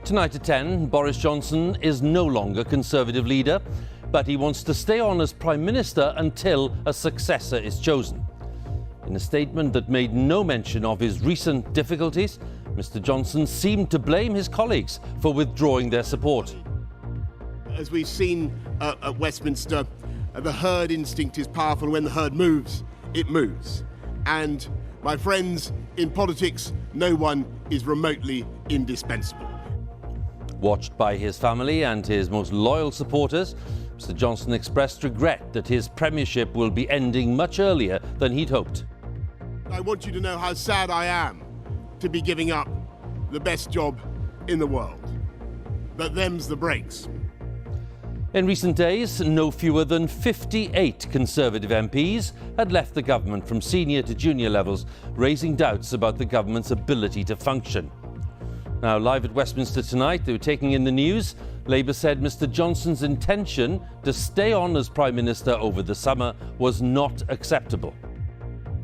Tonight at 10, Boris Johnson is no longer Conservative leader, but he wants to stay on as Prime Minister until a successor is chosen. In a statement that made no mention of his recent difficulties, Mr. Johnson seemed to blame his colleagues for withdrawing their support. As we've seen at Westminster, the herd instinct is powerful. When the herd moves, it moves. And my friends, in politics, no one is remotely indispensable. Watched by his family and his most loyal supporters, Mr. Johnson expressed regret that his premiership will be ending much earlier than he'd hoped. I want you to know how sad I am to be giving up the best job in the world. But them's the breaks. In recent days, no fewer than 58 Conservative MPs had left the government from senior to junior levels, raising doubts about the government's ability to function. Now, live at Westminster tonight, they were taking in the news. Labour said Mr. Johnson's intention to stay on as Prime Minister over the summer was not acceptable.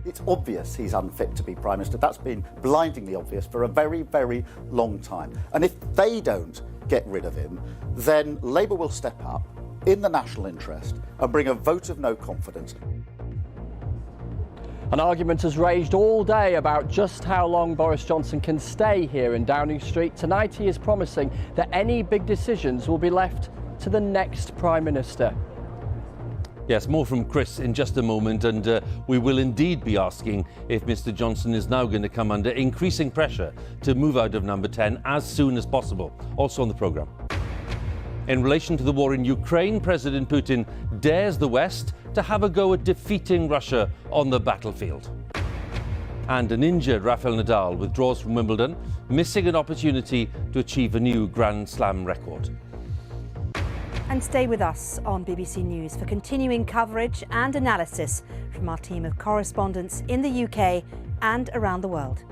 It's obvious he's unfit to be Prime Minister. That's been blindingly obvious for a very, very long time. And if they don't get rid of him, then Labour will step up in the national interest and bring a vote of no confidence. An argument has raged all day about just how long Boris Johnson can stay here in Downing Street. Tonight he is promising that any big decisions will be left to the next Prime Minister. Yes, more from Chris in just a moment, and we will indeed be asking if Mr. Johnson is now going to come under increasing pressure to move out of number 10 as soon as possible. Also on the programme. In relation to the war in Ukraine, President Putin dares the West to have a go at defeating Russia on the battlefield. And an injured Rafael Nadal withdraws from Wimbledon, missing an opportunity to achieve a new Grand Slam record. And stay with us on BBC News for continuing coverage and analysis from our team of correspondents in the UK and around the world.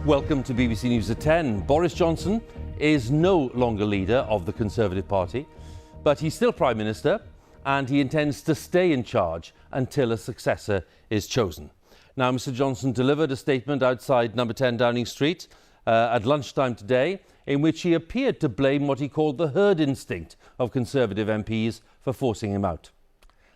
Welcome to BBC News at 10. Boris Johnson is no longer leader of the Conservative Party, but he's still Prime Minister and he intends to stay in charge until a successor is chosen. Now, Mr. Johnson delivered a statement outside number 10 Downing Street at lunchtime today in which he appeared to blame what he called the herd instinct of Conservative MPs for forcing him out.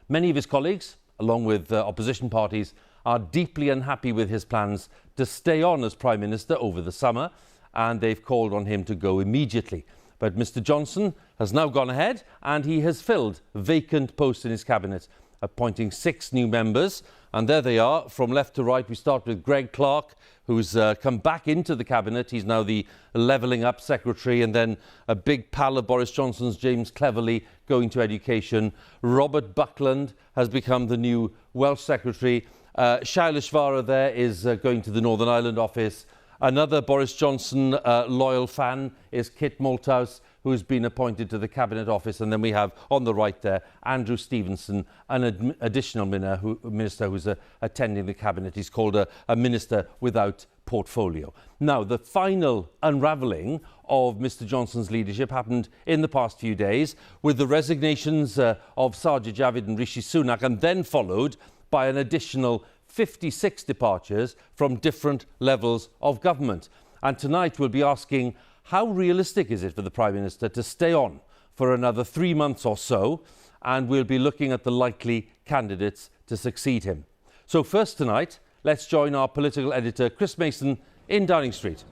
Many of his colleagues, along with opposition parties, are deeply unhappy with his plans to stay on as Prime Minister over the summer, and they've called on him to go immediately. But Mr. Johnson has now gone ahead and he has filled vacant posts in his cabinet, appointing 6 new members. And there they are, from left to right. We start with Greg Clark, who's come back into the cabinet. He's now the Levelling Up Secretary, and then a big pal of Boris Johnson's, James Cleverly, going to education. Robert Buckland has become the new Welsh Secretary. Shailesh Vara there is going to the Northern Ireland office. Another Boris Johnson loyal fan is Kit Malthouse, who's been appointed to the Cabinet Office. And then we have on the right there Andrew Stevenson, an additional minister who's attending the Cabinet. He's called a minister without portfolio. Now, the final unravelling of Mr. Johnson's leadership happened in the past few days with the resignations of Sajid Javid and Rishi Sunak, and then followed by an additional 56 departures from different levels of government. And tonight we'll be asking, how realistic is it for the Prime Minister to stay on for another 3 months or so? And we'll be looking at the likely candidates to succeed him. So first tonight, let's join our political editor, Chris Mason, in Downing Street.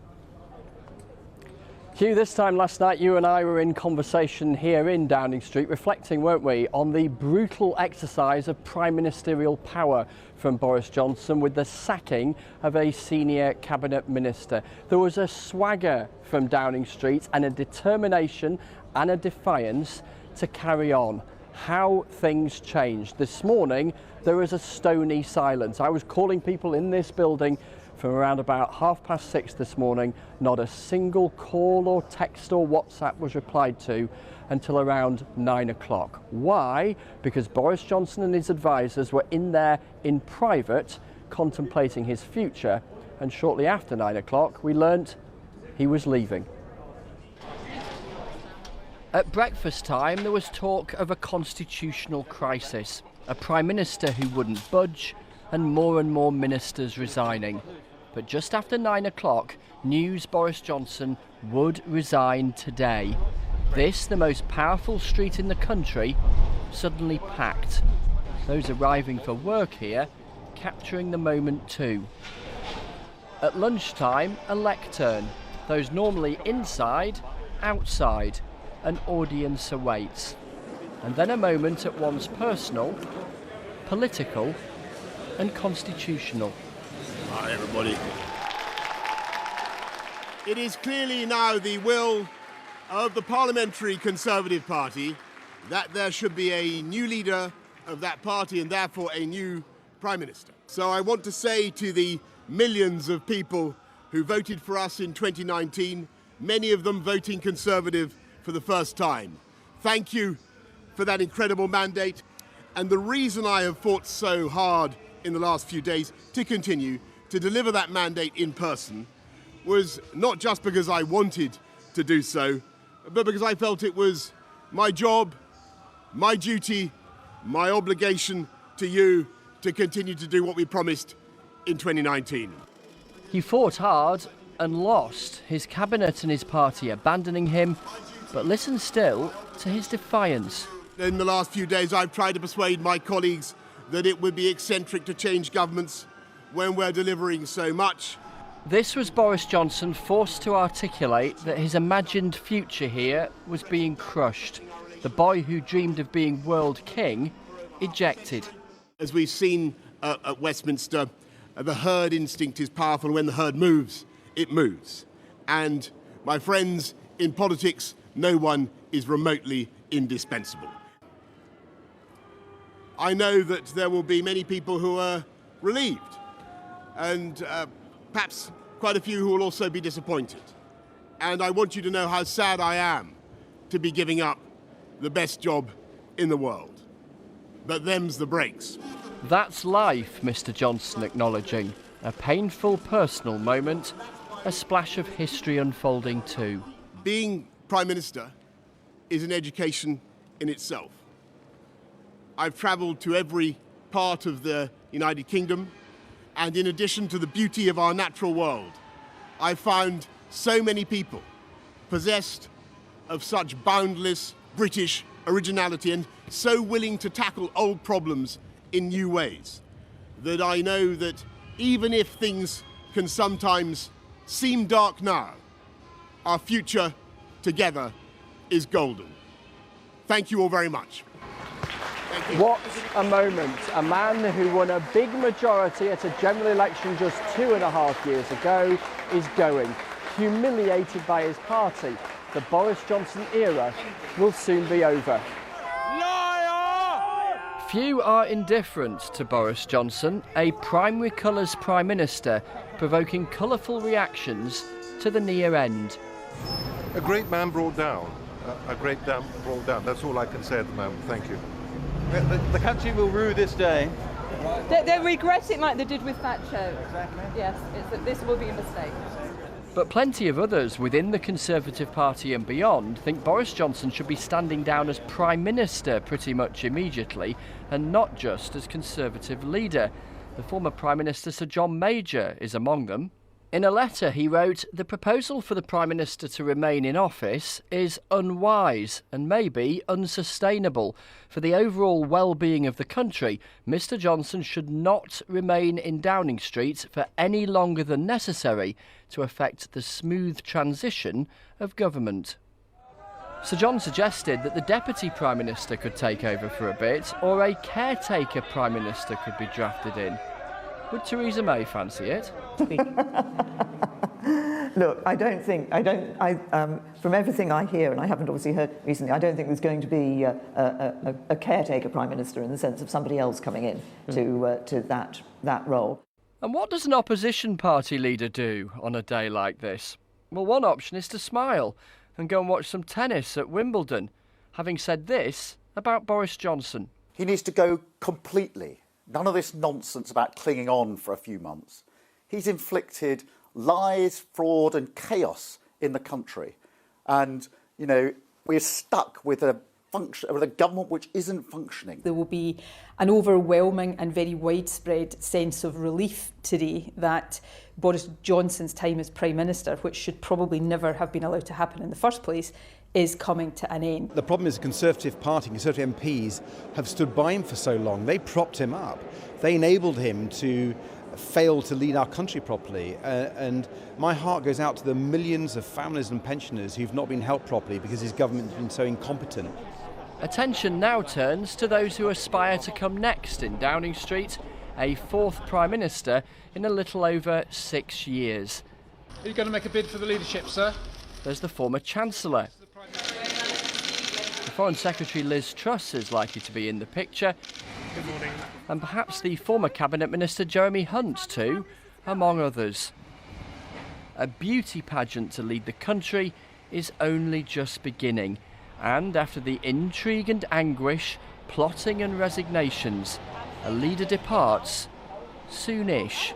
Hugh, this time last night you and I were in conversation here in Downing Street, reflecting, weren't we, on the brutal exercise of prime ministerial power from Boris Johnson with the sacking of a senior cabinet minister. There was a swagger from Downing Street and a determination and a defiance to carry on. How things changed. This morning there was a stony silence. I was calling people in this building from around about 6:30 this morning. Not a single call or text or WhatsApp was replied to until around 9 o'clock. Why? Because Boris Johnson and his advisors were in there in private contemplating his future, and shortly after 9 o'clock we learnt he was leaving. At breakfast time, there was talk of a constitutional crisis, a Prime Minister who wouldn't budge, and more ministers resigning. But just after 9 o'clock, news Boris Johnson would resign today. This, the most powerful street in the country, suddenly packed. Those arriving for work here capturing the moment too. At lunchtime, a lectern. Those normally inside, outside. An audience awaits. And then a moment at once personal, political and constitutional. Hi, everybody. It is clearly now the will of the Parliamentary Conservative Party that there should be a new leader of that party and therefore a new Prime Minister. So I want to say to the millions of people who voted for us in 2019, many of them voting Conservative for the first time, thank you for that incredible mandate. And the reason I have fought so hard in the last few days to continue to deliver that mandate in person was not just because I wanted to do so, but because I felt it was my job, my duty, my obligation to you to continue to do what we promised in 2019. He fought hard and lost, his cabinet and his party abandoning him, but listen still to his defiance. In the last few days, I've tried to persuade my colleagues that it would be eccentric to change governments when we're delivering so much. This was Boris Johnson forced to articulate that his imagined future here was being crushed. The boy who dreamed of being world king, ejected. As we've seen at Westminster, the herd instinct is powerful. When the herd moves, it moves. And my friends, in politics, no one is remotely indispensable. I know that there will be many people who are relieved, and perhaps quite a few who will also be disappointed. And I want you to know how sad I am to be giving up the best job in the world. But them's the breaks. That's life, Mr. Johnson acknowledging. A painful personal moment, a splash of history unfolding too. Being Prime Minister is an education in itself. I've travelled to every part of the United Kingdom, and in addition to the beauty of our natural world, I've found so many people possessed of such boundless British originality and so willing to tackle old problems in new ways that I know that even if things can sometimes seem dark now, our future together is golden. Thank you all very much. Thank you. What a moment. A man who won a big majority at a general election just 2.5 years ago is going, humiliated by his party. The Boris Johnson era will soon be over. Liar! Few are indifferent to Boris Johnson, a primary colours Prime Minister, provoking colourful reactions to the near end. A great man brought down. A great man brought down. That's all I can say at the moment. Thank you. The country will rue this day. They'll regret it like they did with Thatcher. Exactly. Yes, this will be a mistake. But plenty of others within the Conservative Party and beyond think Boris Johnson should be standing down as Prime Minister pretty much immediately, and not just as Conservative leader. The former Prime Minister Sir John Major is among them. In a letter he wrote, the proposal for the Prime Minister to remain in office is unwise and maybe unsustainable. For the overall well-being of the country, Mr Johnson should not remain in Downing Street for any longer than necessary to effect the smooth transition of government. Sir John suggested that the Deputy Prime Minister could take over for a bit, or a caretaker Prime Minister could be drafted in. Would Theresa May fancy it? Look, from everything I hear, and I haven't obviously heard recently, I don't think there's going to be a caretaker Prime Minister in the sense of somebody else coming in to that role. And what does an opposition party leader do on a day like this? Well, one option is to smile and go and watch some tennis at Wimbledon, having said this about Boris Johnson. He needs to go completely. None of this nonsense about clinging on for a few months. He's inflicted lies, fraud and chaos in the country. And, you know, We're stuck with a government which isn't functioning. There will be an overwhelming and very widespread sense of relief today that Boris Johnson's time as Prime Minister, which should probably never have been allowed to happen in the first place, is coming to an end. The problem is the Conservative Party, Conservative MPs have stood by him for so long. They propped him up. They enabled him to fail to lead our country properly. And my heart goes out to the millions of families and pensioners who've not been helped properly because his government's been so incompetent. Attention now turns to those who aspire to come next in Downing Street, a fourth Prime Minister in a little over 6 years. Are you going to make a bid for the leadership, sir? There's the former Chancellor. The Foreign Secretary Liz Truss is likely to be in the picture. Good morning. And perhaps the former Cabinet Minister Jeremy Hunt too, among others. A beauty pageant to lead the country is only just beginning. And after the intrigue and anguish, plotting and resignations, a leader departs soonish.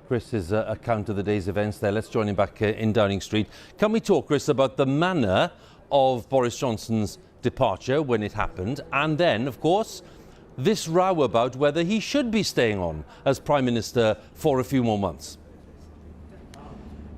Chris's account of the day's events there. Let's join him back in Downing Street. Can we talk, Chris, about the manner of Boris Johnson's departure when it happened, and then, of course, this row about whether he should be staying on as Prime Minister for a few more months?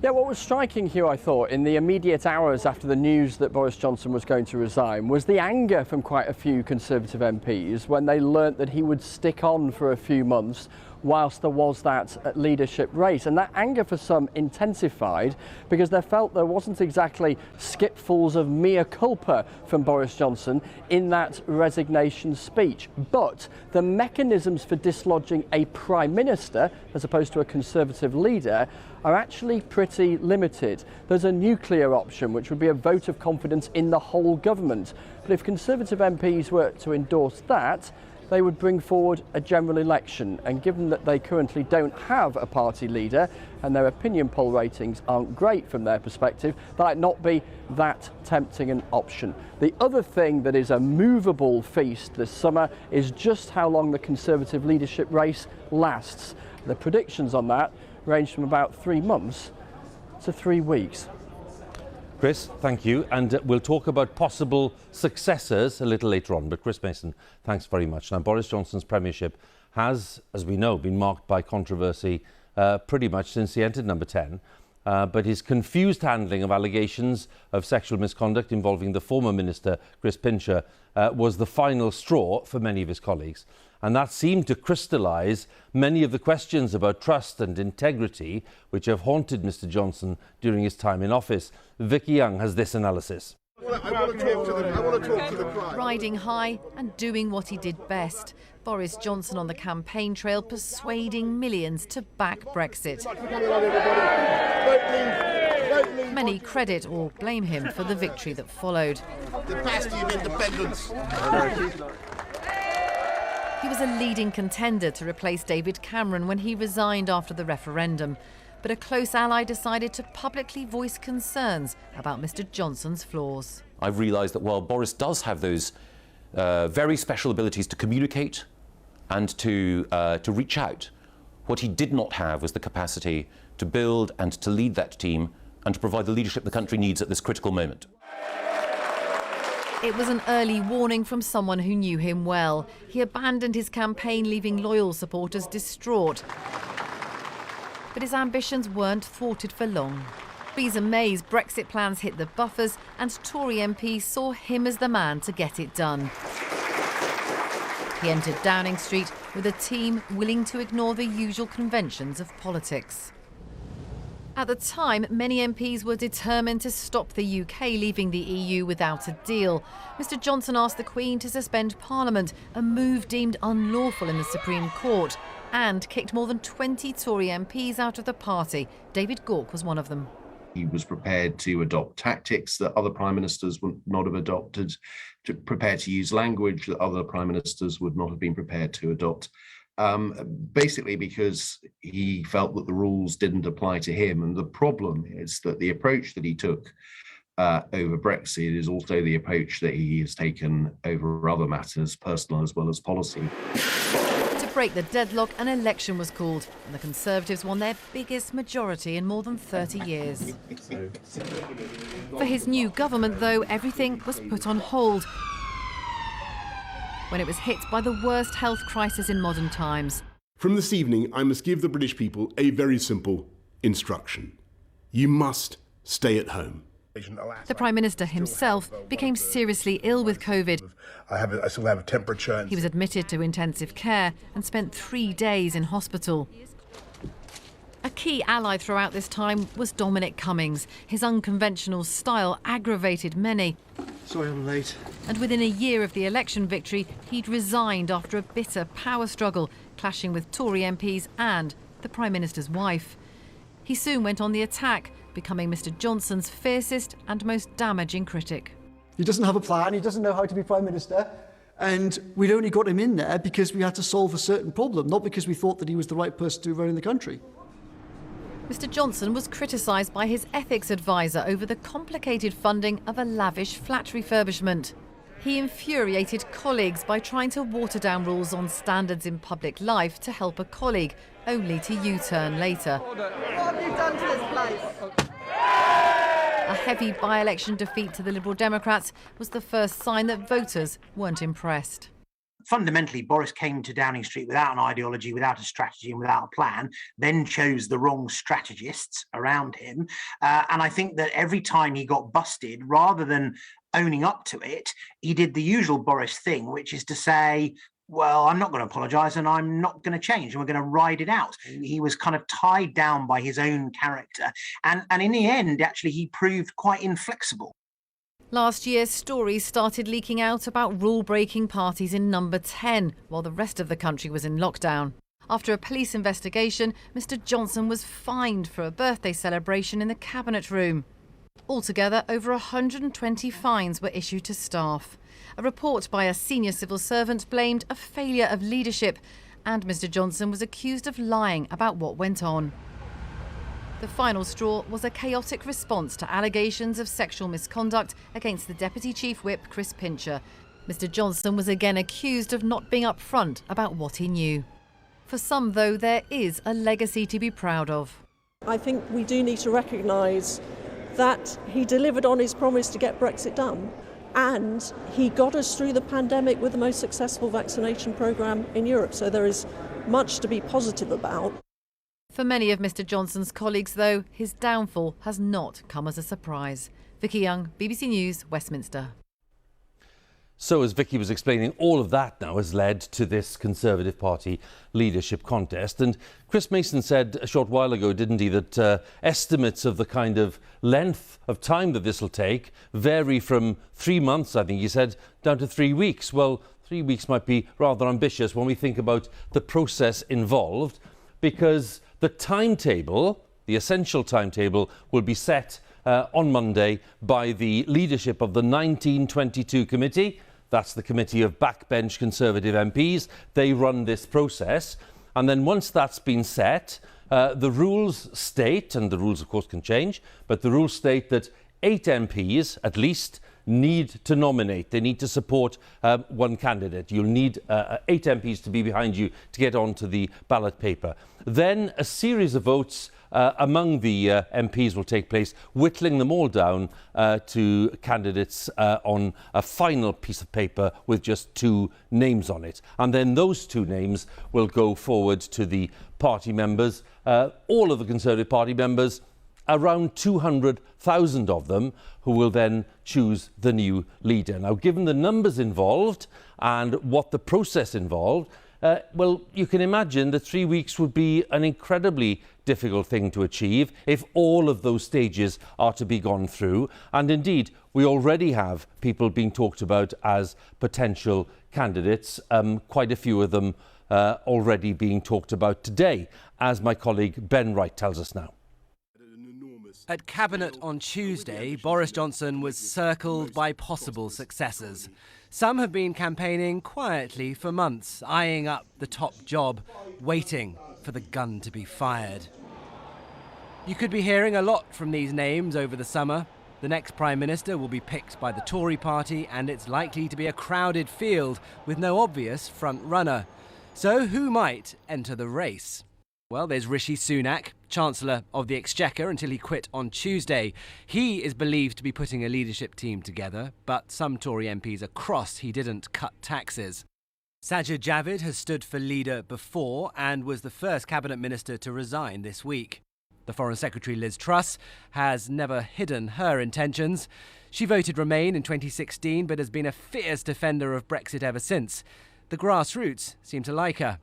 Yeah, what was striking here, I thought, in the immediate hours after the news that Boris Johnson was going to resign was the anger from quite a few Conservative MPs when they learnt that he would stick on for a few months whilst there was that leadership race. And that anger for some intensified because they felt there wasn't exactly skipfuls of mea culpa from Boris Johnson in that resignation speech. But the mechanisms for dislodging a Prime Minister, as opposed to a Conservative leader, are actually pretty limited. There's a nuclear option, which would be a vote of confidence in the whole government. But if Conservative MPs were to endorse that, they would bring forward a general election. And given that they currently don't have a party leader and their opinion poll ratings aren't great from their perspective, that might not be that tempting an option. The other thing that is a movable feast this summer is just how long the Conservative leadership race lasts. The predictions on that range from about 3 months to 3 weeks. Chris, thank you. And we'll talk about possible successors a little later on. But Chris Mason, thanks very much. Now, Boris Johnson's premiership has, as we know, been marked by controversy pretty much since he entered number 10. But his confused handling of allegations of sexual misconduct involving the former minister, Chris Pincher, was the final straw for many of his colleagues. And that seemed to crystallise many of the questions about trust and integrity which have haunted Mr Johnson during his time in office. Vicky Young has this analysis. I want to talk to the crowd. Riding high and doing what he did best. Boris Johnson on the campaign trail persuading millions to back Brexit. Many credit or blame him for the victory that followed. The bastion of independence. He was a leading contender to replace David Cameron when he resigned after the referendum. But a close ally decided to publicly voice concerns about Mr Johnson's flaws. I've realised that while Boris does have those very special abilities to communicate and to reach out, what he did not have was the capacity to build and to lead that team and to provide the leadership the country needs at this critical moment. It was an early warning from someone who knew him well. He abandoned his campaign, leaving loyal supporters distraught. But his ambitions weren't thwarted for long. Theresa May's Brexit plans hit the buffers, and Tory MPs saw him as the man to get it done. He entered Downing Street with a team willing to ignore the usual conventions of politics. At the time, many MPs were determined to stop the UK leaving the EU without a deal. Mr Johnson asked the Queen to suspend Parliament, a move deemed unlawful in the Supreme Court, and kicked more than 20 Tory MPs out of the party. David Gauke was one of them. He was prepared to adopt tactics that other prime ministers would not have adopted, prepared to use language that other prime ministers would not have been prepared to adopt. Basically because he felt that the rules didn't apply to him. And the problem is that the approach that he took over Brexit is also the approach that he has taken over other matters, personal as well as policy. To break the deadlock, an election was called, and the Conservatives won their biggest majority in more than 30 years. For his new government, though, everything was put on hold when it was hit by the worst health crisis in modern times. From this evening, I must give the British people a very simple instruction. You must stay at home. The Prime Minister himself became seriously ill with COVID. I still have a temperature. He was admitted to intensive care and spent 3 days in hospital. A key ally throughout this time was Dominic Cummings. His unconventional style aggravated many. Sorry I'm late. And within a year of the election victory, he'd resigned after a bitter power struggle, clashing with Tory MPs and the Prime Minister's wife. He soon went on the attack, becoming Mr Johnson's fiercest and most damaging critic. He doesn't have a plan, he doesn't know how to be Prime Minister, and we'd only got him in there because we had to solve a certain problem, not because we thought that he was the right person to be running the country. Mr Johnson was criticised by his ethics advisor over the complicated funding of a lavish flat refurbishment. He infuriated colleagues by trying to water down rules on standards in public life to help a colleague, only to U-turn later. What have you done to this place? A heavy by-election defeat to the Liberal Democrats was the first sign that voters weren't impressed. Fundamentally, Boris came to Downing Street without an ideology, without a strategy and without a plan, then chose the wrong strategists around him. And I think that every time he got busted, rather than owning up to it, he did the usual Boris thing, which is to say, well, I'm not going to apologise and I'm not going to change and we're going to ride it out. He was kind of tied down by his own character. And in the end, actually, he proved quite inflexible. Last year, stories started leaking out about rule-breaking parties in Number 10, while the rest of the country was in lockdown. After a police investigation, Mr Johnson was fined for a birthday celebration in the Cabinet Room. Altogether, over 120 fines were issued to staff. A report by a senior civil servant blamed a failure of leadership, and Mr Johnson was accused of lying about what went on. The final straw was a chaotic response to allegations of sexual misconduct against the Deputy Chief Whip, Chris Pincher. Mr Johnson was again accused of not being upfront about what he knew. For some, though, there is a legacy to be proud of. I think we do need to recognise that he delivered on his promise to get Brexit done, and he got us through the pandemic with the most successful vaccination programme in Europe. So there is much to be positive about. For many of Mr Johnson's colleagues, though, his downfall has not come as a surprise. Vicky Young, BBC News, Westminster. So, as Vicky was explaining, all of that now has led to this Conservative Party leadership contest. And Chris Mason said a short while ago, didn't he, that estimates of the kind of length of time that this will take vary from 3 months, I think he said, down to 3 weeks. Well, 3 weeks might be rather ambitious when we think about the process involved, because the timetable, the essential timetable, will be set on Monday by the leadership of the 1922 committee. That's the committee of backbench Conservative MPs. They run this process. And then once that's been set, the rules state, and the rules of course can change, but the rules state that 8 MPs at least need to nominate. They need to support one candidate. You'll need 8 MPs to be behind you to get onto the ballot paper. Then a series of votes among the MPs will take place, whittling them all down to candidates on a final piece of paper with just 2 names on it. And then those 2 names will go forward to the party members, all of the Conservative Party members, around 200,000 of them, who will then choose the new leader. Now, given the numbers involved and what the process involved, well, you can imagine that 3 weeks would be an incredibly difficult thing to achieve if all of those stages are to be gone through. And indeed, we already have people being talked about as potential candidates, quite a few of them already being talked about today, as my colleague Ben Wright tells us now. At Cabinet on Tuesday, Boris Johnson was circled by possible successors. Some have been campaigning quietly for months, eyeing up the top job, waiting for the gun to be fired. You could be hearing a lot from these names over the summer. The next Prime Minister will be picked by the Tory party, and it's likely to be a crowded field with no obvious front runner. So who might enter the race? Well, there's Rishi Sunak, Chancellor of the Exchequer until he quit on Tuesday. He is believed to be putting a leadership team together, but some Tory MPs are cross he didn't cut taxes. Sajid Javid has stood for leader before and was the first cabinet minister to resign this week. The Foreign Secretary Liz Truss has never hidden her intentions. She voted Remain in 2016 but has been a fierce defender of Brexit ever since. The grassroots seem to like her.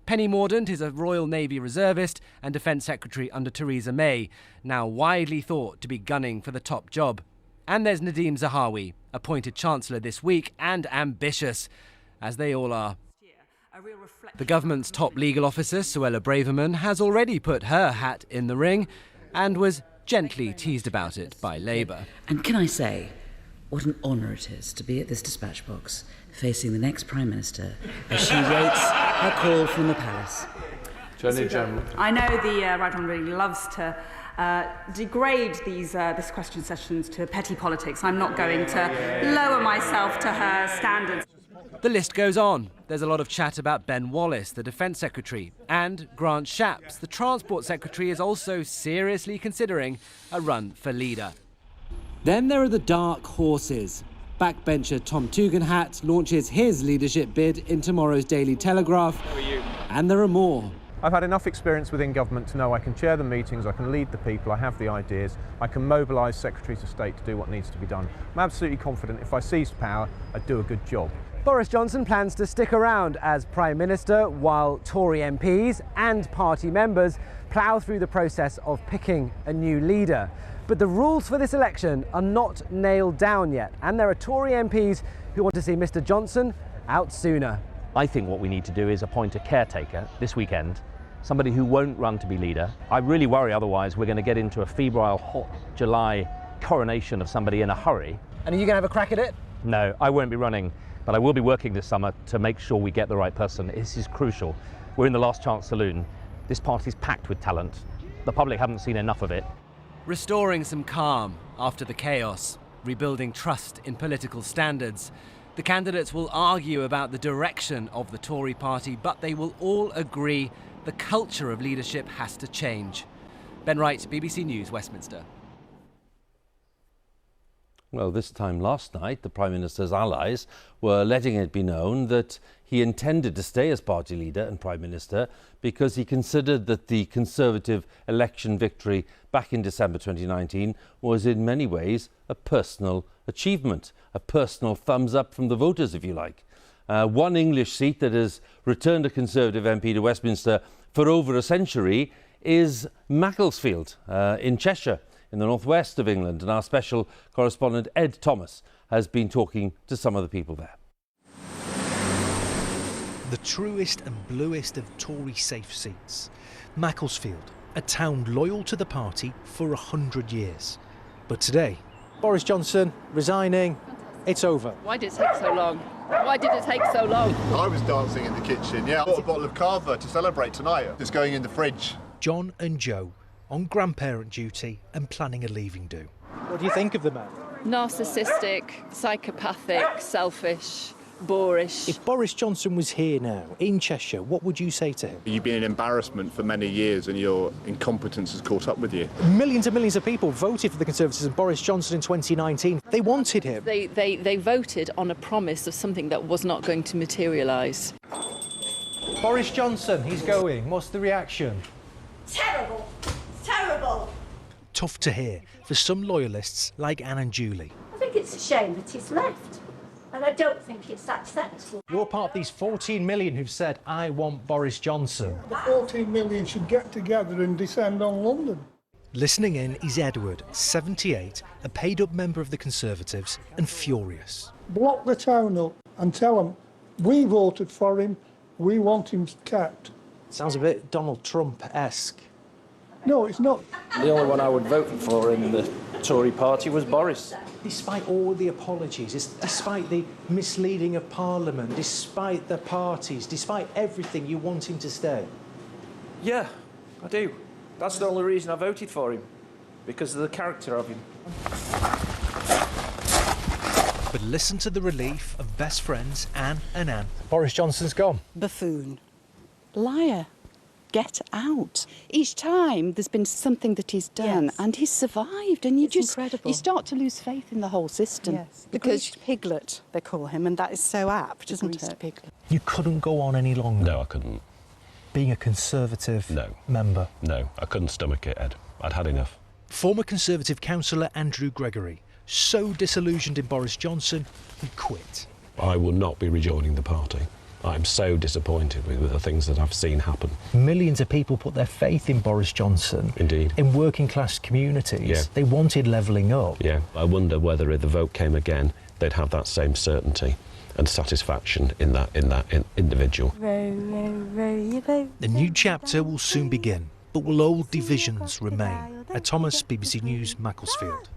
Penny Mordaunt is a Royal Navy reservist and Defence Secretary under Theresa May, now widely thought to be gunning for the top job. And there's Nadhim Zahawi, appointed Chancellor this week and ambitious, as they all are. The government's top legal officer, Suella Braverman, has already put her hat in the ring and was gently teased about it by Labour. And can I say, what an honour it is to be at this dispatch box facing the next Prime Minister as she waits her call from the palace. General. I know the Right Honourable really loves to degrade these question sessions to petty politics. I'm not going to lower myself to her standards. The list goes on. There's a lot of chat about Ben Wallace, the Defence Secretary, and Grant Shapps, the Transport Secretary, is also seriously considering a run for leader. Then there are the dark horses. Backbencher Tom Tugendhat launches his leadership bid in tomorrow's Daily Telegraph. How are you? And there are more. I've had enough experience within government to know I can chair the meetings, I can lead the people, I have the ideas, I can mobilise Secretaries of State to do what needs to be done. I'm absolutely confident if I seized power, I'd do a good job. Boris Johnson plans to stick around as Prime Minister while Tory MPs and party members plough through the process of picking a new leader. But the rules for this election are not nailed down yet, and there are Tory MPs who want to see Mr Johnson out sooner. I think what we need to do is appoint a caretaker this weekend, somebody who won't run to be leader. I really worry otherwise we're going to get into a febrile, hot July coronation of somebody in a hurry. And are you going to have a crack at it? No, I won't be running, but I will be working this summer to make sure we get the right person. This is crucial. We're in the last chance saloon. This party's packed with talent. The public haven't seen enough of it. Restoring some calm after the chaos, rebuilding trust in political standards. The candidates will argue about the direction of the Tory party, but they will all agree the culture of leadership has to change. Ben Wright, BBC News, Westminster. Well, this time last night, the Prime Minister's allies were letting it be known that he intended to stay as party leader and Prime Minister because he considered that the Conservative election victory back in December 2019 was in many ways a personal achievement, a personal thumbs up from the voters, if you like. One English seat that has returned a Conservative MP to Westminster for over a century is Macclesfield in Cheshire, in the northwest of England, and our special correspondent Ed Thomas has been talking to some of the people there. The truest and bluest of Tory safe seats. Macclesfield, a town loyal to the party for 100 years. But today, Boris Johnson resigning, it's over. Why did it take so long? Why did it take so long? I was dancing in the kitchen, yeah. I bought a bottle of Carver to celebrate tonight. It's going in the fridge. John and Joe on grandparent duty and planning a leaving do. What do you think of the man? Narcissistic, psychopathic, selfish, boorish. If Boris Johnson was here now, in Cheshire, what would you say to him? You've been an embarrassment for many years and your incompetence has caught up with you. Millions and millions of people voted for the Conservatives and Boris Johnson in 2019. They wanted him. They voted on a promise of something that was not going to materialise. Boris Johnson, he's going. What's the reaction? Terrible. Terrible. Tough to hear for some loyalists like Anne and Julie. I think it's a shame that he's left. And I don't think it's that sensible. You're part of these 14 million who've said, I want Boris Johnson. The 14 million should get together and descend on London. Listening in is Edward, 78, a paid-up member of the Conservatives, and furious. Block the town up and tell them, we voted for him, we want him kept. Sounds a bit Donald Trump-esque. No, it's not. The only one I would vote for in the Tory party was Boris. Despite all the apologies, despite the misleading of Parliament, despite the parties, despite everything, you want him to stay? Yeah, I do. That's the only reason I voted for him, because of the character of him. But listen to the relief of best friends Anne and Anne. Boris Johnson's gone. Buffoon. liar. Get out. Each time there's been something that he's done and he's survived, and you start to lose faith in the whole system. Yes, because Piglet, they call him, and that is so apt, isn't it? Piglet. You couldn't go on any longer? No, I couldn't. Being a Conservative member? No, I couldn't stomach it, Ed. I'd had enough. Former Conservative councillor Andrew Gregory, so disillusioned in Boris Johnson, he quit. I will not be rejoining the party. I'm so disappointed with the things that I've seen happen. Millions of people put their faith in Boris Johnson. Indeed. In working class communities. Yeah. They wanted levelling up. Yeah, I wonder whether if the vote came again, they'd have that same certainty and satisfaction in that individual. The new chapter will soon begin, but will old divisions remain? Thomas, BBC News, Macclesfield.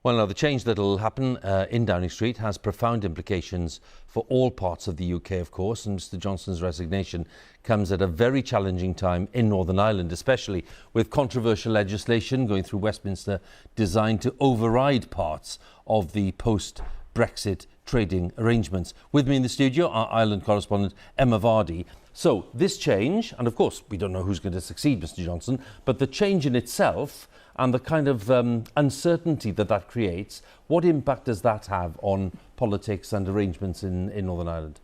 Well, now, the change that will happen in Downing Street has profound implications for all parts of the UK, of course, and Mr Johnson's resignation comes at a very challenging time in Northern Ireland, especially with controversial legislation going through Westminster designed to override parts of the post-Brexit trading arrangements. With me in the studio, our Ireland correspondent Emma Vardy. So, this change, and of course, we don't know who's going to succeed Mr Johnson, but the change in itself and the kind of uncertainty that creates, what impact does that have on politics and arrangements in Northern Ireland?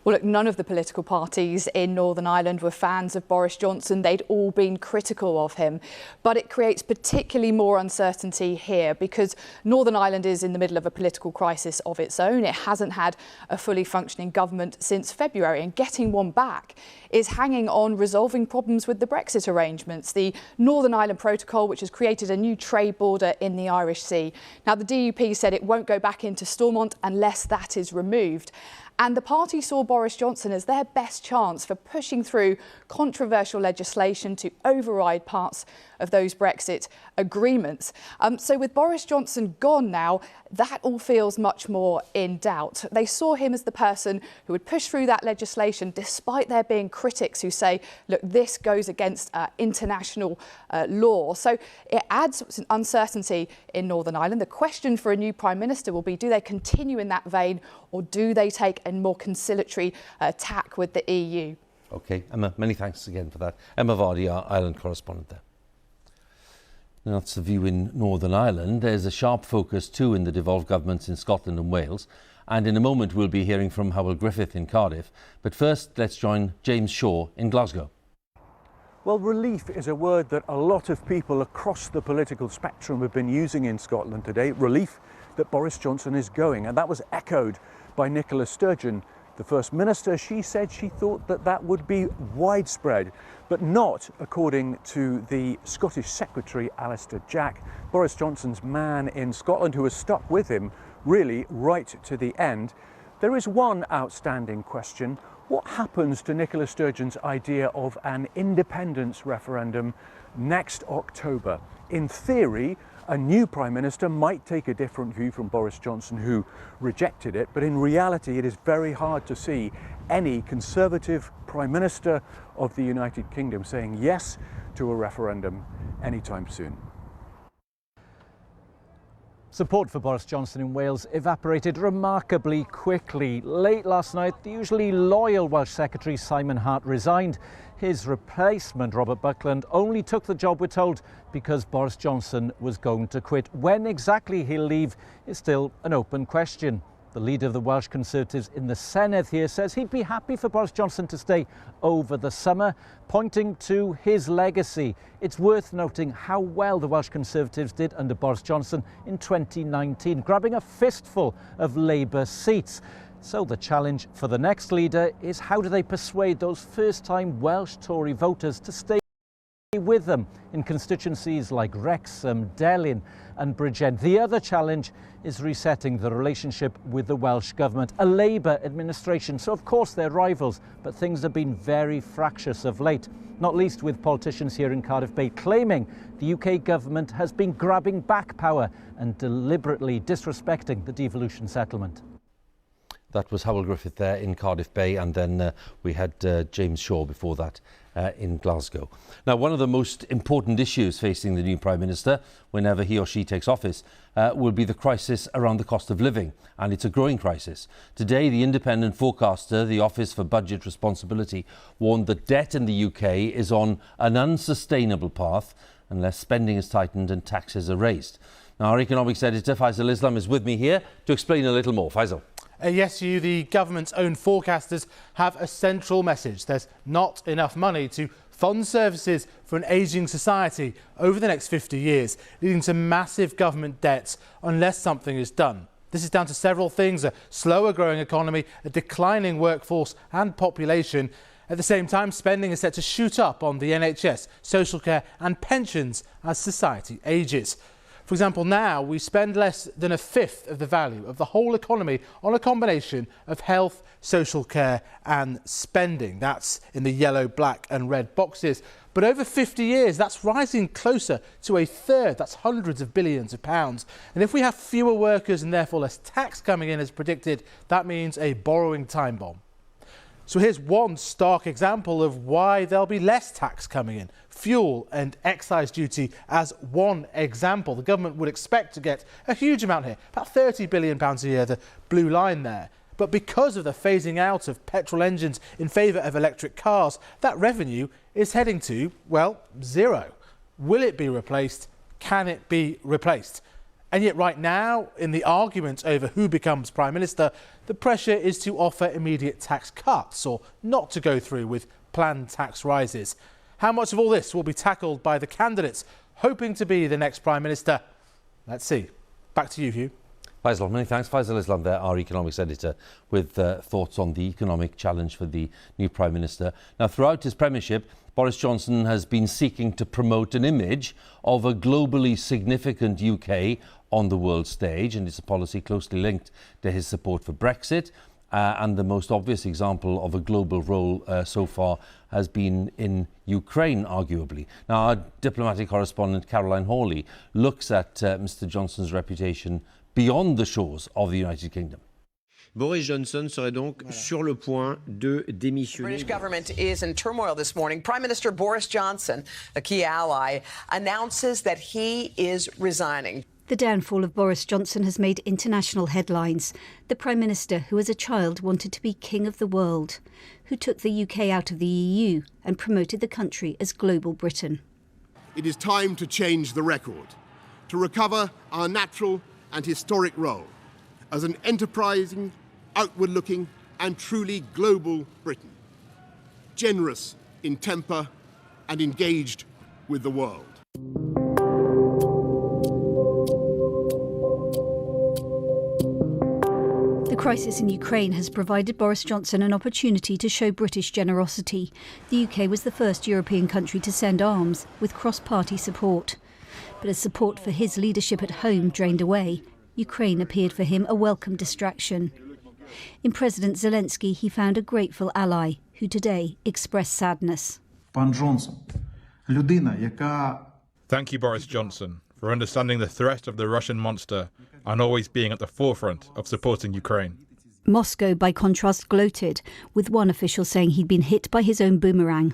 Well, look, none of the political parties in Northern Ireland were fans of Boris Johnson. They'd all been critical of him. But it creates particularly more uncertainty here because Northern Ireland is in the middle of a political crisis of its own. It hasn't had a fully functioning government since February, and getting one back is hanging on resolving problems with the Brexit arrangements. The Northern Ireland Protocol, which has created a new trade border in the Irish Sea. Now, the DUP said it won't go back into Stormont unless that is removed. And the party saw Boris Johnson as their best chance for pushing through controversial legislation to override parts of those Brexit agreements. So with Boris Johnson gone now, that all feels much more in doubt. They saw him as the person who would push through that legislation, despite there being critics who say, look, this goes against international law. So it adds uncertainty in Northern Ireland. The question for a new Prime Minister will be, do they continue in that vein, or do they take a more conciliatory tack with the EU? OK, Emma, many thanks again for that. Emma Vardy, our Ireland correspondent there. Now, that's the view in Northern Ireland. There's a sharp focus too in the devolved governments in Scotland and Wales. And in a moment, we'll be hearing from Howell Griffith in Cardiff. But first, let's join James Shaw in Glasgow. Well, relief is a word that a lot of people across the political spectrum have been using in Scotland today. Relief that Boris Johnson is going. And that was echoed by Nicola Sturgeon, the First Minister. She said she thought that would be widespread, but not according to the Scottish Secretary, Alistair Jack, Boris Johnson's man in Scotland, who has stuck with him really right to the end. There is one outstanding question. What happens to Nicola Sturgeon's idea of an independence referendum next October? In theory, a new Prime Minister might take a different view from Boris Johnson, who rejected it, but in reality it is very hard to see any Conservative Prime Minister of the United Kingdom saying yes to a referendum anytime soon. Support for Boris Johnson in Wales evaporated remarkably quickly. Late last night, the usually loyal Welsh Secretary Simon Hart resigned. His replacement, Robert Buckland, only took the job, we're told, because Boris Johnson was going to quit. When exactly he'll leave is still an open question. The leader of the Welsh Conservatives in the Senedd here says he'd be happy for Boris Johnson to stay over the summer, pointing to his legacy. It's worth noting how well the Welsh Conservatives did under Boris Johnson in 2019, grabbing a fistful of Labour seats. So the challenge for the next leader is, how do they persuade those first-time Welsh Tory voters to stay with them in constituencies like Wrexham, Delyn and Bridgend? The other challenge is resetting the relationship with the Welsh Government, a Labour administration. So of course they're rivals, but things have been very fractious of late, not least with politicians here in Cardiff Bay claiming the UK Government has been grabbing back power and deliberately disrespecting the devolution settlement. That was Howell Griffith there in Cardiff Bay, and then we had James Shaw before that in Glasgow. Now, one of the most important issues facing the new Prime Minister, whenever he or she takes office, will be the crisis around the cost of living, and it's a growing crisis. Today, the independent forecaster, the Office for Budget Responsibility, warned that debt in the UK is on an unsustainable path unless spending is tightened and taxes are raised. Now, our economics editor, Faisal Islam, is with me here to explain a little more. Faisal. Yes, the government's own forecasters have a central message. There's not enough money to fund services for an ageing society over the next 50 years, leading to massive government debts unless something is done. This is down to several things: a slower growing economy, a declining workforce and population. At the same time, spending is set to shoot up on the NHS, social care and pensions as society ages. For example, now we spend less than a fifth of the value of the whole economy on a combination of health, social care and spending. That's in the yellow, black and red boxes. But over 50 years, that's rising closer to a third. That's hundreds of billions of pounds. And if we have fewer workers and therefore less tax coming in as predicted, that means a borrowing time bomb. So here's one stark example of why there'll be less tax coming in. Fuel and excise duty as one example. The government would expect to get a huge amount here, about £30 billion a year, the blue line there. But because of the phasing out of petrol engines in favour of electric cars, that revenue is heading to, well, zero. Will it be replaced? Can it be replaced? And yet right now, in the argument over who becomes Prime Minister, the pressure is to offer immediate tax cuts or not to go through with planned tax rises. How much of all this will be tackled by the candidates hoping to be the next Prime Minister? Let's see. Back to you, Hugh. Faisal, many thanks. Faisal Islam there, our economics editor, with thoughts on the economic challenge for the new Prime Minister. Now, throughout his premiership, Boris Johnson has been seeking to promote an image of a globally significant UK on the world stage, and it's a policy closely linked to his support for Brexit. And the most obvious example of a global role so far has been in Ukraine, arguably. Now, our diplomatic correspondent, Caroline Hawley, looks at Mr Johnson's reputation beyond the shores of the United Kingdom. Boris Johnson serait donc sur le point de démissionner. The British government is in turmoil this morning. Prime Minister Boris Johnson, a key ally, announces that he is resigning. The downfall of Boris Johnson has made international headlines. The Prime Minister, who as a child wanted to be king of the world, who took the UK out of the EU and promoted the country as global Britain. It is time to change the record, to recover our natural and historic role as an enterprising, outward-looking and truly global Britain, generous in temper and engaged with the world. The crisis in Ukraine has provided Boris Johnson an opportunity to show British generosity. The UK was the first European country to send arms, with cross-party support. But as support for his leadership at home drained away, Ukraine appeared for him a welcome distraction. In President Zelensky, he found a grateful ally, who today expressed sadness. Thank you, Boris Johnson, for understanding the threat of the Russian monster and always being at the forefront of supporting Ukraine. Moscow, by contrast, gloated, with one official saying he'd been hit by his own boomerang.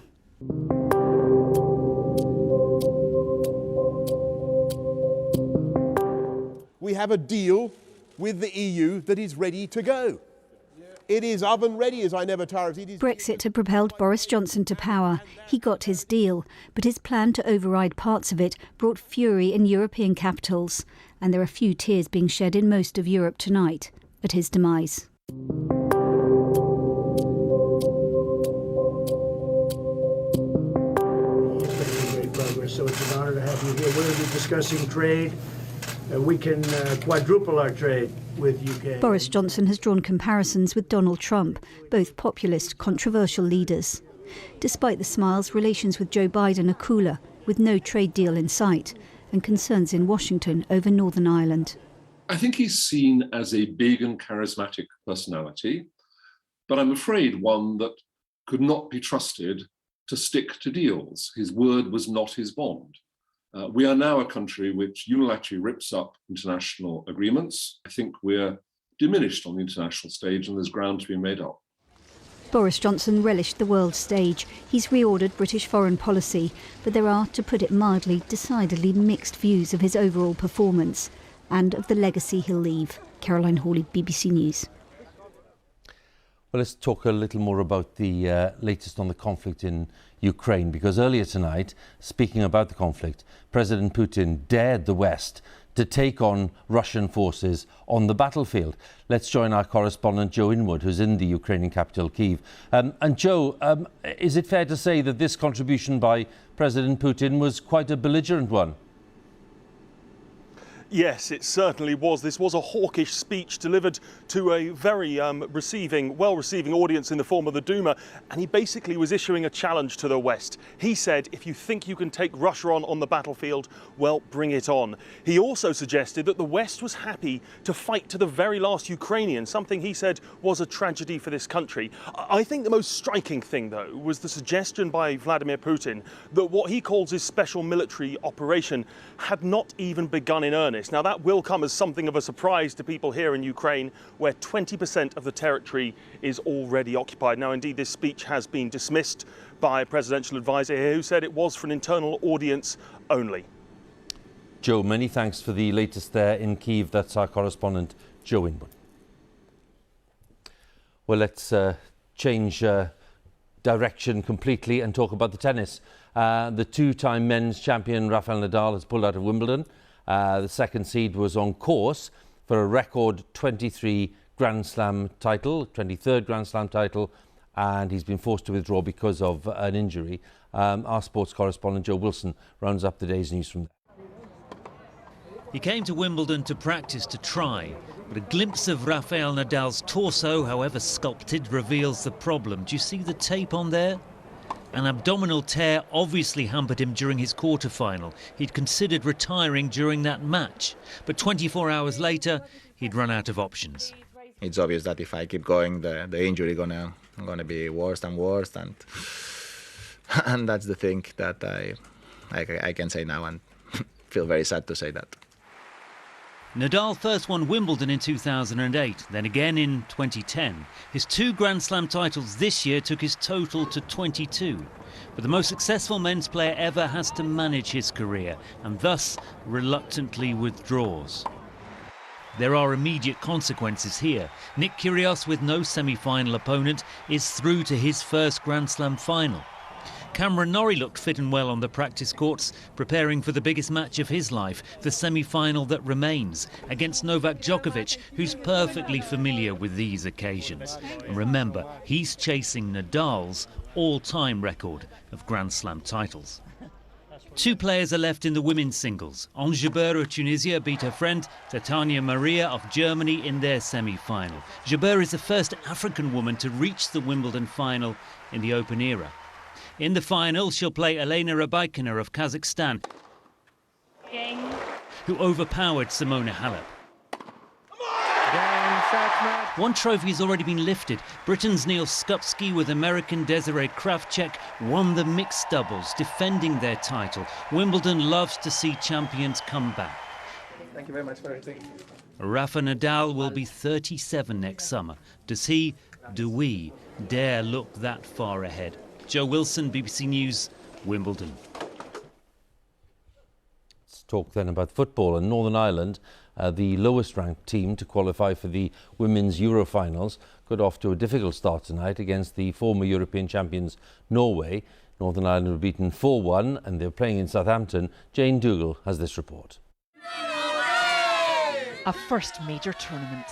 We have a deal with the EU that is ready to go. It is oven ready, as I never tire of it. Brexit had propelled Boris Johnson to power. He got his deal, but his plan to override parts of it brought fury in European capitals. And there are few tears being shed in most of Europe tonight at his demise. Great progress, so it's an honour to have you here. We're going to be discussing trade. We can quadruple our trade with UK. Boris Johnson has drawn comparisons with Donald Trump, both populist, controversial leaders. Despite the smiles, relations with Joe Biden are cooler, with no trade deal in sight, and concerns in Washington over Northern Ireland. I think he's seen as a big and charismatic personality, but I'm afraid one that could not be trusted to stick to deals. His word was not his bond. We are now a country which unilaterally rips up international agreements. I think we're diminished on the international stage and there's ground to be made up. Boris Johnson relished the world stage. He's reordered British foreign policy, but there are, to put it mildly, decidedly mixed views of his overall performance and of the legacy he'll leave. Caroline Hawley, BBC News. Well, let's talk a little more about the latest on the conflict in Ukraine, because earlier tonight, speaking about the conflict, President Putin dared the West to take on Russian forces on the battlefield. Let's join our correspondent Joe Inwood, who's in the Ukrainian capital, Kyiv. And Joe, is it fair to say that this contribution by President Putin was quite a belligerent one? Yes, it certainly was. This was a hawkish speech delivered to a very well-receiving audience in the form of the Duma, and he basically was issuing a challenge to the West. He said, if you think you can take Russia on the battlefield, well, bring it on. He also suggested that the West was happy to fight to the very last Ukrainian, something he said was a tragedy for this country. I think the most striking thing, though, was the suggestion by Vladimir Putin that what he calls his special military operation had not even begun in earnest. Now, that will come as something of a surprise to people here in Ukraine, where 20% of the territory is already occupied. Now, indeed, this speech has been dismissed by a presidential advisor here who said it was for an internal audience only. Joe, many thanks for the latest there in Kyiv. That's our correspondent, Joe Inwood. Well, let's change direction completely and talk about the tennis. The two-time men's champion Rafael Nadal has pulled out of Wimbledon. The second seed was on course for a record 23 Grand Slam title, 23rd Grand Slam title, and he's been forced to withdraw because of an injury. Our sports correspondent Joe Wilson rounds up the day's news from there. He came to Wimbledon to practice, to try, but a glimpse of Rafael Nadal's torso, however sculpted, reveals the problem. Do you see the tape on there? An abdominal tear obviously hampered him during his quarter-final. He'd considered retiring during that match, but 24 hours later, he'd run out of options. It's obvious that if I keep going, the injury gonna be worse and worse, and that's the thing that I can say now, and feel very sad to say that. Nadal first won Wimbledon in 2008, then again in 2010. His 2 Grand Slam titles this year took his total to 22. But the most successful men's player ever has to manage his career, and thus reluctantly withdraws. There are immediate consequences here. Nick Kyrgios, with no semi-final opponent, is through to his first Grand Slam final. Cameron Norrie looked fit and well on the practice courts, preparing for the biggest match of his life, the semi-final that remains, against Novak Djokovic, who's perfectly familiar with these occasions. And remember, he's chasing Nadal's all-time record of Grand Slam titles. 2 players are left in the women's singles. Ons Jabeur of Tunisia beat her friend Tatiana Maria of Germany in their semi-final. Jabeur is the first African woman to reach the Wimbledon final in the Open era. In the final, she'll play Elena Rybakina of Kazakhstan, who overpowered Simona Halep. One trophy has already been lifted. Britain's Neil Skupski with American Desiree Kravchuk won the mixed doubles, defending their title. Wimbledon loves to see champions come back. Thank you very much for everything. Rafa Nadal will be 37 next summer. Does he, do we, dare look that far ahead? Joe Wilson, BBC News, Wimbledon. Let's talk then about football. In Northern Ireland, the lowest ranked team to qualify for the Women's Euro finals got off to a difficult start tonight against the former European champions Norway. Northern Ireland were beaten 4-1 and they're playing in Southampton. Jane Dougal has this report. A first major tournament.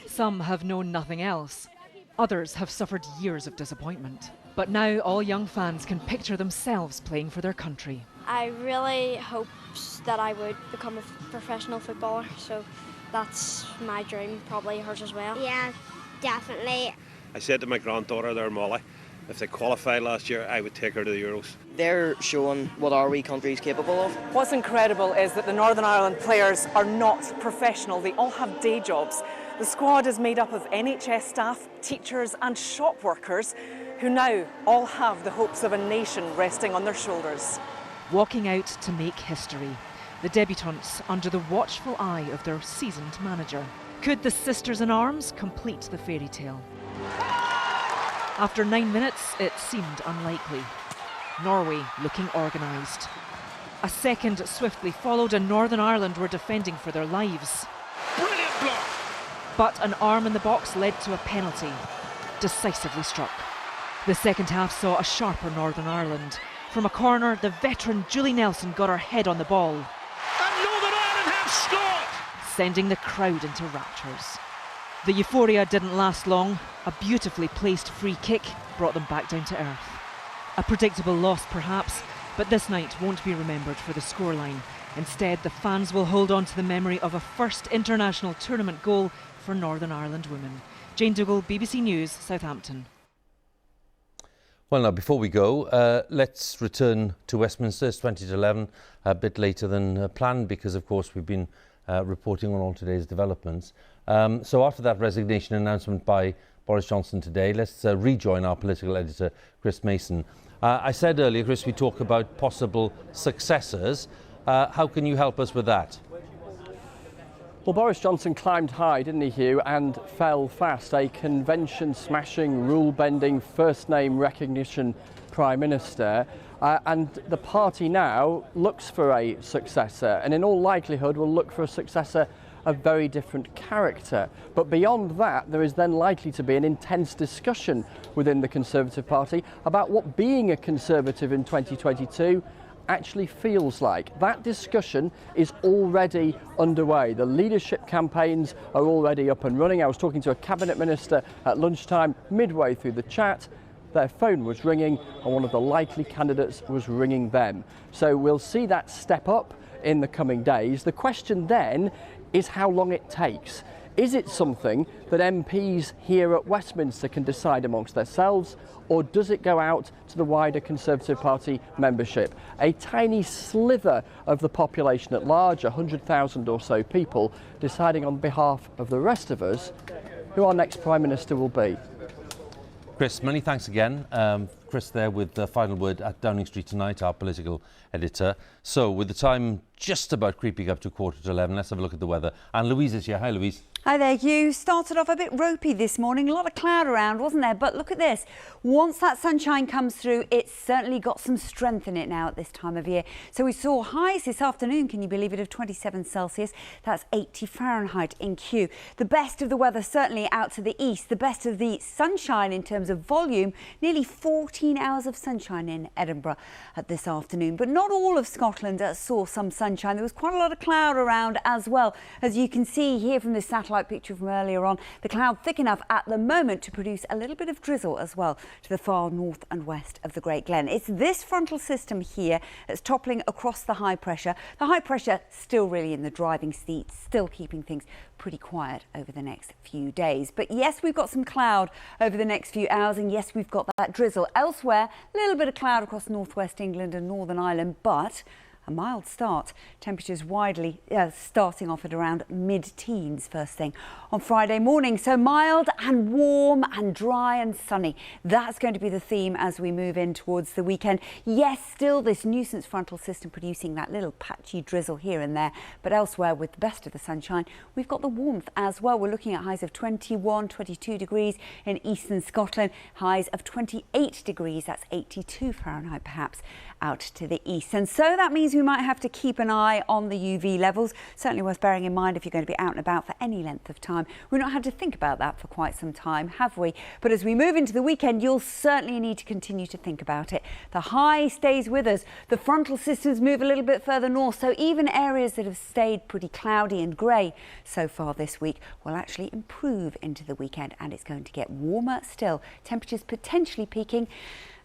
Some have known nothing else. Others have suffered years of disappointment. But now all young fans can picture themselves playing for their country. I really hoped that I would become a professional footballer, so that's my dream, probably hers as well. Yeah, definitely. I said to my granddaughter there, Molly, if they qualified last year, I would take her to the Euros. They're showing what our wee country is capable of. What's incredible is that the Northern Ireland players are not professional. They all have day jobs. The squad is made up of NHS staff, teachers and shop workers who now all have the hopes of a nation resting on their shoulders. Walking out to make history, the debutants under the watchful eye of their seasoned manager. Could the sisters in arms complete the fairy tale? After 9 minutes, it seemed unlikely. Norway looking organised. A second swiftly followed and Northern Ireland were defending for their lives. Brilliant block! But an arm in the box led to a penalty, decisively struck. The second half saw a sharper Northern Ireland. From a corner, the veteran Julie Nelson got her head on the ball. And Northern Ireland have scored! Sending the crowd into raptures. The euphoria didn't last long. A beautifully placed free kick brought them back down to earth. A predictable loss perhaps, but this night won't be remembered for the scoreline. Instead, the fans will hold on to the memory of a first international tournament goal for Northern Ireland women. Jane Dougal, BBC News, Southampton. Well, now, before we go, let's return to Westminster. It's 20 to 11, a bit later than planned because, of course, we've been reporting on all today's developments. So after that resignation announcement by Boris Johnson today, let's rejoin our political editor, Chris Mason. I said earlier, Chris, we talk about possible successors. How can you help us with that? Well, Boris Johnson climbed high, didn't he, Hugh, and fell fast. A convention-smashing, rule-bending, first-name recognition Prime Minister. And the party now looks for a successor, and in all likelihood will look for a successor of very different character. But beyond that, there is then likely to be an intense discussion within the Conservative Party about what being a Conservative in 2022 actually feels like. That discussion is already underway. The leadership campaigns are already up and running. I was talking to a cabinet minister at lunchtime, midway through the chat. Their phone was ringing and one of the likely candidates was ringing them. So we'll see that step up in the coming days. The question then is how long it takes. Is it something that MPs here at Westminster can decide amongst themselves, or does it go out to the wider Conservative Party membership? A tiny sliver of the population at large, 100,000 or so people, deciding on behalf of the rest of us who our next Prime Minister will be. Chris, many thanks again. Chris there with the final word at Downing Street tonight, our political editor. So, with the time just about creeping up to 11:15, let's have a look at the weather. And Louise is here. Hi, Louise. Hi there, Hugh. Started off a bit ropey this morning. A lot of cloud around, wasn't there? But look at this. Once that sunshine comes through, it's certainly got some strength in it now at this time of year. So we saw highs this afternoon, can you believe it, of 27 Celsius. That's 80 Fahrenheit in Kew. The best of the weather certainly out to the east. The best of the sunshine in terms of volume. Nearly 14 hours of sunshine in Edinburgh at this afternoon. But not all of Scotland saw some sunshine. There was quite a lot of cloud around as well. As you can see here from this satellite picture from earlier on, the cloud thick enough at the moment to produce a little bit of drizzle as well to the far north and west of the Great Glen. It's this frontal system here that's toppling across the high pressure. The high pressure still really in the driving seat, still keeping things pretty quiet over the next few days. But yes, we've got some cloud over the next few hours, and yes, we've got that drizzle. Elsewhere, a little bit of cloud across northwest England and Northern Ireland, but a mild start. Temperatures widely starting off at around mid-teens first thing on Friday morning. So mild and warm and dry and sunny. That's going to be the theme as we move in towards the weekend. Yes, still this nuisance frontal system producing that little patchy drizzle here and there. But elsewhere, with the best of the sunshine, we've got the warmth as well. We're looking at highs of 21, 22 degrees in eastern Scotland. Highs of 28 degrees. That's 82 Fahrenheit perhaps out to the east. And so that means we might have to keep an eye on the UV levels. Certainly worth bearing in mind if you're going to be out and about for any length of time. We've not had to think about that for quite some time, have we? But as we move into the weekend, you'll certainly need to continue to think about it. The high stays with us. The frontal systems move a little bit further north, so even areas that have stayed pretty cloudy and grey so far this week will actually improve into the weekend, and it's going to get warmer still. Temperatures potentially peaking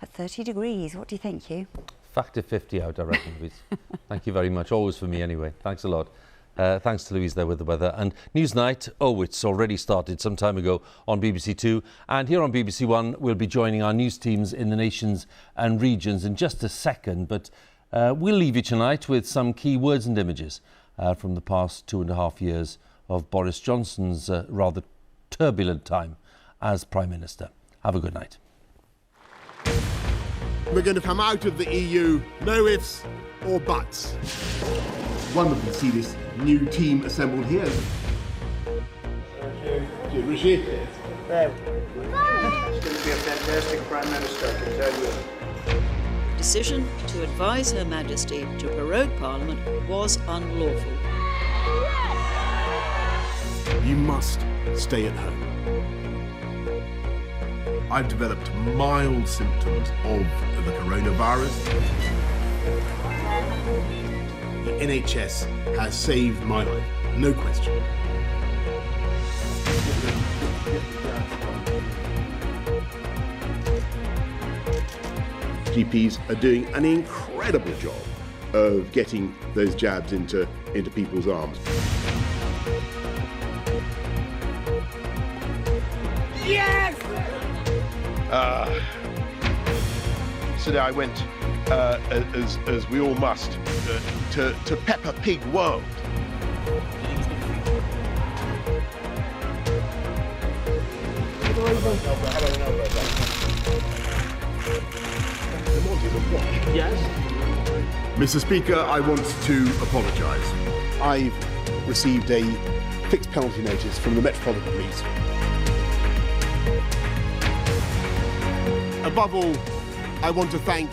at 30 degrees. What do you think, Hugh? Factor 50 out, I reckon, Louise. Thank you very much. Always for me anyway. Thanks a lot. Thanks to Louise there with the weather. And Newsnight, it's already started some time ago on BBC Two. And here on BBC One, we'll be joining our news teams in the nations and regions in just a second. But we'll leave you tonight with some key words and images from the past 2.5 years of Boris Johnson's rather turbulent time as Prime Minister. Have a good night. We're going to come out of the EU, no ifs or buts. Wonderful to see this new team assembled here. Rishi. be a fantastic Prime Minister, I can tell you. The decision to advise Her Majesty to prorogue Parliament was unlawful. You must stay at home. I've developed mild symptoms of the coronavirus. The NHS has saved my life, no question. GPs are doing an incredible job of getting those jabs into people's arms. Yes! Today I went, as we all must, to Peppa Pig World. Yes? Mr. Speaker, I want to apologise. I've received a fixed penalty notice from the Metropolitan Police. Above all, I want to thank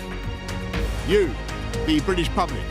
you, the British public,